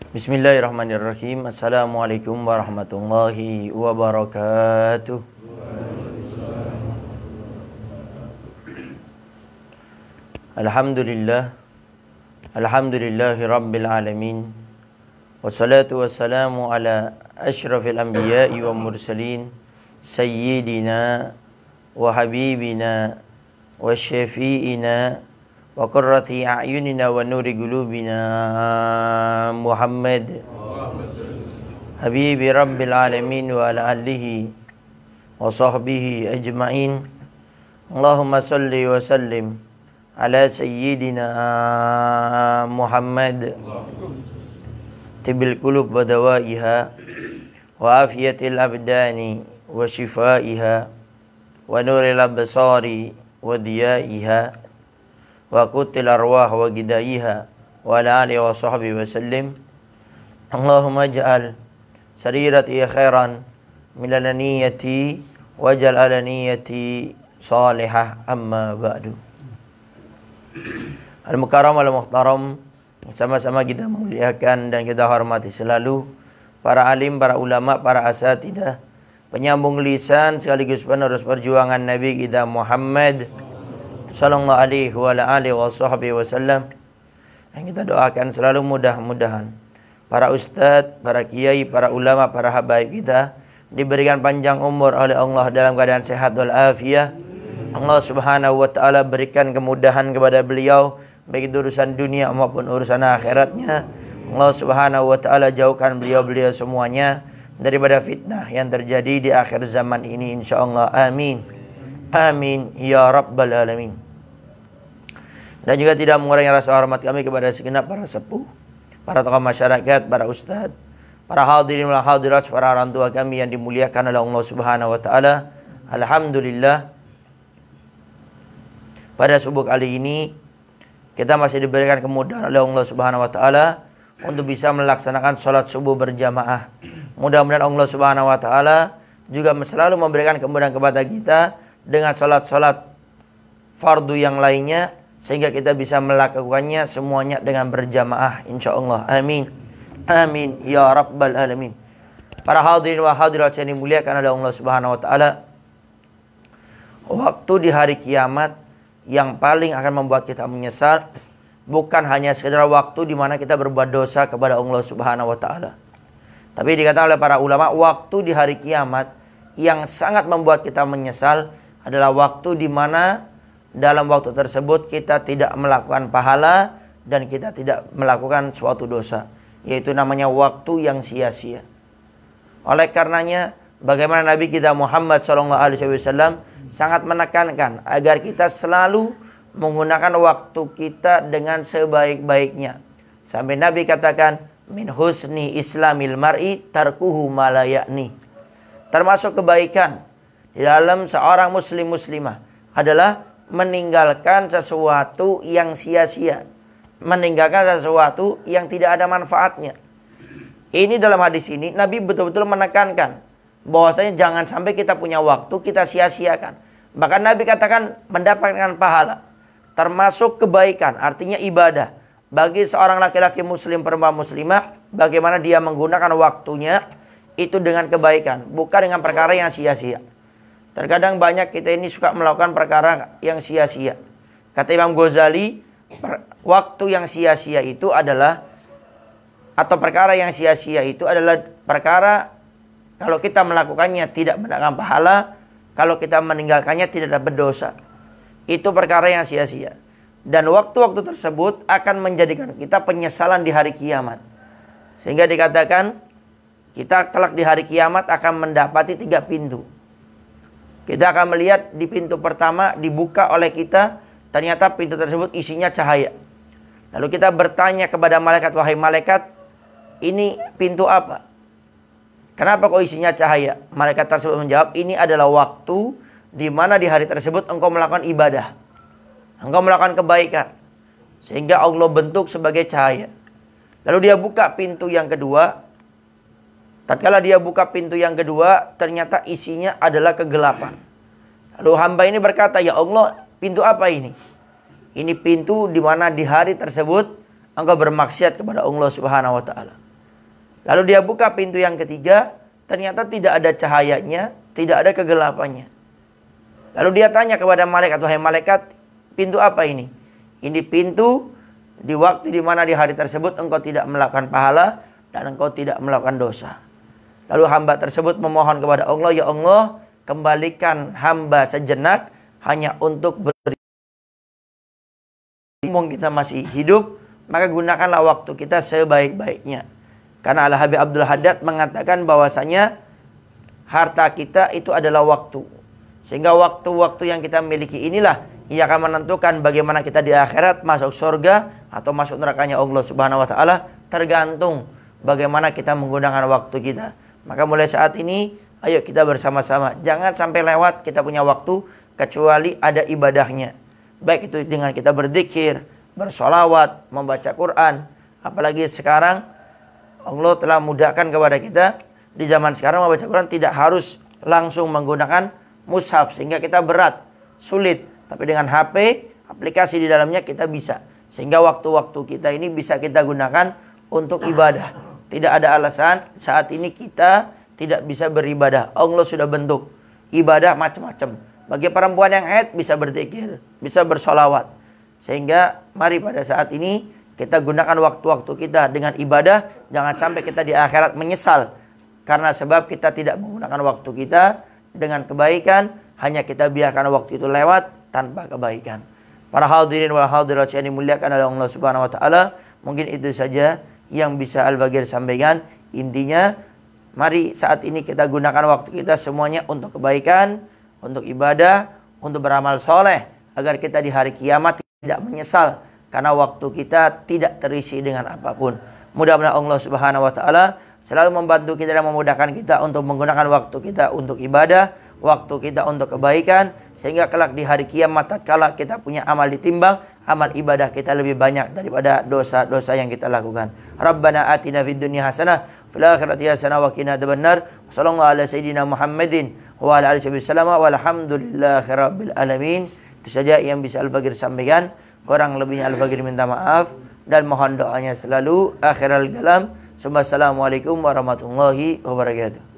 Bismillahirrahmanirrahim. Assalamualaikum warahmatullahi wabarakatuh. Alhamdulillah. Alhamdulillahi rabbil alamin. Wassalatu wassalamu ala asyrafil anbiya'i wa mursalin sayyidina wa habibina wa syafi'ina wa qurrati a'yunina wa nuri qulubina Muhammad habibi rabbil alamin wa ala alihi wa sahbihi ajma'in. Allahumma salli wa sallim ala sayyidina Muhammad tibil qulub wa dawaiha wa afiyatil abdani wa shifaiha wa nuril absari wa diyaiha wa qutil arwah wa gidaiha wa ala alihi wa sahbihi wa sallim. Allahumma ja'al sarirati khairan milal niyati waj'al ala niyati salihah, amma ba'du. Al-Mukarram al-Muhtaram, sama-sama kita muliakan dan kita hormati selalu para alim, para ulama, para asatidah, penyambung lisan sekaligus penerus perjuangan Nabi kita Muhammad sallallahu alaihi wa alihi wasallam. Yang kita doakan selalu mudah-mudahan para ustadz, para kiai, para ulama, para habaib kita diberikan panjang umur oleh Allah dalam keadaan sehat wal afiyah. Allah subhanahu wa ta'ala berikan kemudahan kepada beliau baik itu urusan dunia maupun urusan akhiratnya. Allah subhanahu wa ta'ala jauhkan beliau semuanya daripada fitnah yang terjadi di akhir zaman ini, insyaallah. Amin. Amin ya rabbal alamin. Dan juga tidak mengurangi rasa hormat kami kepada segenap para sepuh, para tokoh masyarakat, para ustadz, para hadirin wal hadirat, para orang tua kami yang dimuliakan oleh Allah subhanahu wa ta'ala. Alhamdulillah, pada subuh kali ini kita masih diberikan kemudahan oleh Allah subhanahu wa ta'ala untuk bisa melaksanakan sholat subuh berjamaah. Mudah-mudahan Allah subhanahu wa ta'ala juga selalu memberikan kemudahan kepada kita dengan sholat-sholat fardu yang lainnya, sehingga kita bisa melakukannya semuanya dengan berjamaah, insyaallah. Amin. Amin ya rabbal alamin. Para hadirin wa hadirat yang dimuliakan oleh Allah subhanahu wa ta'ala, waktu di hari kiamat yang paling akan membuat kita menyesal bukan hanya sekedar waktu di mana kita berbuat dosa kepada Allah subhanahu wa ta'ala, tapi dikatakan oleh para ulama, waktu di hari kiamat yang sangat membuat kita menyesal adalah waktu di mana dalam waktu tersebut kita tidak melakukan pahala dan kita tidak melakukan suatu dosa, yaitu namanya waktu yang sia-sia. Oleh karenanya, bagaimana Nabi kita Muhammad SAW sangat menekankan agar kita selalu menggunakan waktu kita dengan sebaik-baiknya. Sampai Nabi katakan, min husni islamil mar'i tarkuhu ma la ya'ni. Termasuk kebaikan di dalam seorang muslim muslimah adalah meninggalkan sesuatu yang sia-sia, meninggalkan sesuatu yang tidak ada manfaatnya. Ini dalam hadis ini Nabi betul-betul menekankan bahwasanya jangan sampai kita punya waktu kita sia-siakan. Bahkan Nabi katakan mendapatkan pahala, termasuk kebaikan, artinya ibadah bagi seorang laki-laki muslim, perempuan muslimah, bagaimana dia menggunakan waktunya itu dengan kebaikan, bukan dengan perkara yang sia-sia. Terkadang banyak kita ini suka melakukan perkara yang sia-sia. Kata Imam Ghazali, waktu yang sia-sia itu adalah, atau perkara yang sia-sia itu adalah perkara kalau kita melakukannya tidak mendapatkan pahala, kalau kita meninggalkannya tidak dapat dosa. Itu perkara yang sia-sia. Dan waktu-waktu tersebut akan menjadikan kita penyesalan di hari kiamat. Sehingga dikatakan kita kelak di hari kiamat akan mendapati 3 pintu. Kita akan melihat di pintu pertama dibuka oleh kita, ternyata pintu tersebut isinya cahaya. Lalu kita bertanya kepada malaikat, wahai malaikat, ini pintu apa? Kenapa kok isinya cahaya? Malaikat tersebut menjawab, ini adalah waktu di mana di hari tersebut engkau melakukan ibadah, engkau melakukan kebaikan, sehingga Allah bentuk sebagai cahaya. Lalu dia buka pintu yang kedua. Tatkala dia buka pintu yang kedua, ternyata isinya adalah kegelapan. Lalu hamba ini berkata, ya Allah, pintu apa ini? Ini pintu di mana di hari tersebut engkau bermaksiat kepada Allah Subhanahu wa taala. Lalu dia buka pintu yang ketiga, ternyata tidak ada cahayanya, tidak ada kegelapannya. Lalu dia tanya kepada malaikat, wahai malaikat, pintu apa ini? Ini pintu di waktu di mana di hari tersebut engkau tidak melakukan pahala dan engkau tidak melakukan dosa. Lalu hamba tersebut memohon kepada Allah, ya Allah, kembalikan hamba sejenak hanya untuk beribadah. Mumpung kita masih hidup, maka gunakanlah waktu kita sebaik-baiknya. Karena Al-Habib Abdul Haddad mengatakan bahwasanya harta kita itu adalah waktu. Sehingga waktu-waktu yang kita miliki inilah yang akan menentukan bagaimana kita di akhirat masuk surga atau masuk nerakanya Allah Subhanahu wa taala, tergantung bagaimana kita menggunakan waktu kita. Maka mulai saat ini ayo kita bersama-sama, jangan sampai lewat kita punya waktu kecuali ada ibadahnya. Baik itu dengan kita berzikir, bersolawat, membaca Quran. Apalagi sekarang Allah telah mudahkan kepada kita di zaman sekarang membaca Quran tidak harus langsung menggunakan mushaf sehingga kita berat, sulit. Tapi dengan HP, aplikasi di dalamnya kita bisa. Sehingga waktu-waktu kita ini bisa kita gunakan untuk ibadah. Tidak ada alasan saat ini kita tidak bisa beribadah. Allah sudah bentuk ibadah macam-macam. Bagi perempuan yang haid bisa berzikir, bisa bersolawat. Sehingga mari pada saat ini kita gunakan waktu-waktu kita dengan ibadah. Jangan sampai kita di akhirat menyesal. Karena sebab kita tidak menggunakan waktu kita dengan kebaikan. Hanya kita biarkan waktu itu lewat tanpa kebaikan. Para hadirin wal hadirat yang dimuliakan oleh Allah Subhanahu wa taala, mungkin itu saja yang bisa Al-Bagir sampaikan. Intinya, mari saat ini kita gunakan waktu kita semuanya untuk kebaikan, untuk ibadah, untuk beramal soleh, agar kita di hari kiamat tidak menyesal karena waktu kita tidak terisi dengan apapun. Mudah-mudahan Allah Subhanahu wa taala selalu membantu kita dan memudahkan kita untuk menggunakan waktu kita untuk ibadah, waktu kita untuk kebaikan, sehingga kelak di hari kiamat tatkala kita punya amal ditimbang, amal ibadah kita lebih banyak daripada dosa-dosa yang kita lakukan. Rabbana atina fid dunya hasanah fil akhirati hasanah wa qina adzabannar. Sallallahu ala sayyidina Muhammadin wa ala alihi wasallam walhamdulillahi rabbil alamin. Itu saja yang bisa Al-Bagir sampaikan. Kurang lebihnya Al-Bagir minta maaf dan mohon doanya selalu. Akhirul kalam. Assalamualaikum warahmatullahi wabarakatuh.